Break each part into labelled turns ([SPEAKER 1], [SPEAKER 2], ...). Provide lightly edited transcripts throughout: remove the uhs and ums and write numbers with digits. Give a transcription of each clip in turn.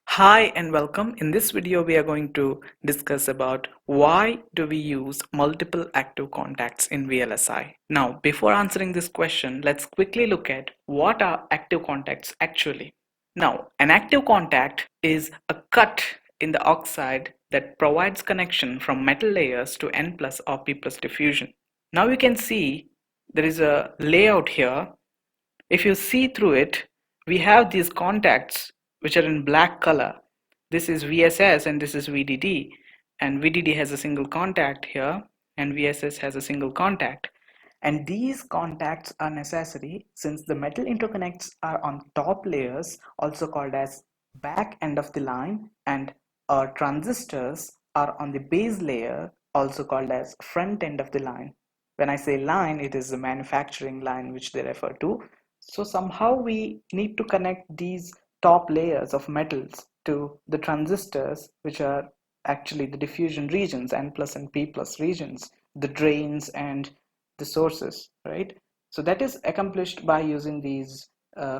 [SPEAKER 1] Hi and welcome. In this video we are going to discuss about why do we use multiple active contacts in VLSI. Now before answering this question, let's quickly look at what are active contacts actually. Now an active contact is a cut in the oxide that provides connection from metal layers to N plus or P plus diffusion. Now you can see there is a layout here. If you see through it, we have these contacts which are in black color. This is VSS and this is VDD, and VDD has a single contact here and VSS has a single contact. And these contacts are necessary since the metal interconnects are on top layers, also called as back end of the line, and our transistors are on the base layer, also called as front end of the line. When I say line, it is the manufacturing line which they refer to. So somehow we need to connect these top layers of metals to the transistors, which are actually the diffusion regions, N plus and P plus regions, the drains and the sources, right? So that is accomplished by using these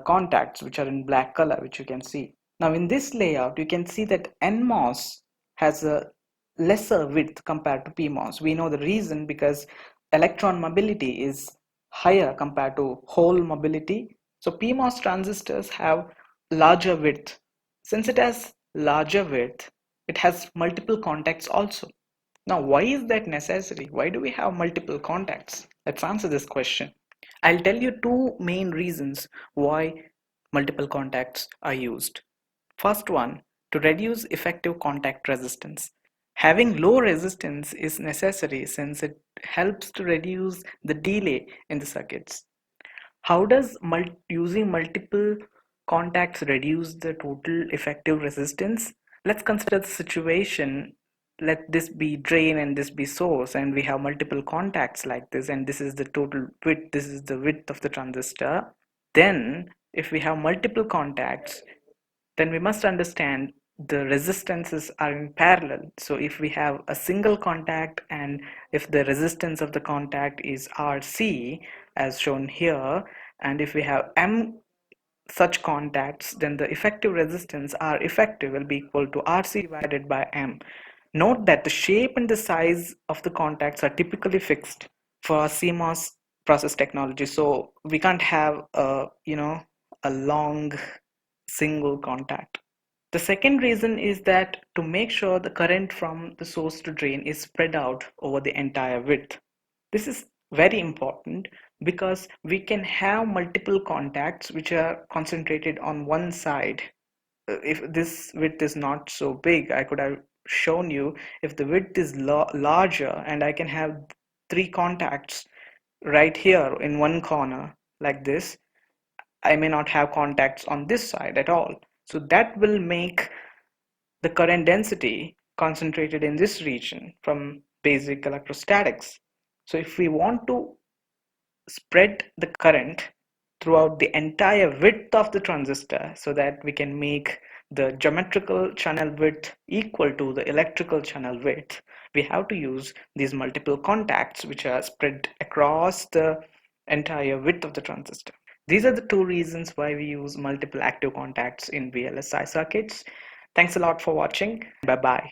[SPEAKER 1] contacts, which are in black color, which you can see. Now in this layout, you can see that NMOS has a lesser width compared to PMOS. We know the reason because electron mobility is higher compared to hole mobility. So PMOS transistors have larger width. Since it has larger width, it has multiple contacts also. Now, why is that necessary? Why do we have multiple contacts? Let's answer this question. I'll tell you two main reasons why multiple contacts are used. First one, to reduce effective contact resistance. Having low resistance is necessary since it helps to reduce the delay in the circuits. How does using multiple contacts reduce the total effective resistance? Let's consider the situation. Let this be drain and this be source, and we have multiple contacts like this, and this is the total width, this is the width of the transistor. Then if we have multiple contacts, then we must understand the resistances are in parallel. So if we have a single contact and if the resistance of the contact is RC as shown here, and if we have M such contacts, then the effective resistance R effective will be equal to RC divided by M. Note that the shape and the size of the contacts are typically fixed for CMOS process technology, so we can't have a long single contact. The second reason is that to make sure the current from the source to drain is spread out over the entire width. This is very important because we can have multiple contacts which are concentrated on one side. If this width is not so big, I could have shown you if the width is larger and I can have three contacts right here in one corner like this, I may not have contacts on this side at all. So that will make the current density concentrated in this region from basic electrostatics. So if we want to spread the current throughout the entire width of the transistor so that we can make the geometrical channel width equal to the electrical channel width, we have to use these multiple contacts which are spread across the entire width of the transistor. These are the two reasons why we use multiple active contacts in VLSI circuits. Thanks a lot for watching. Bye bye.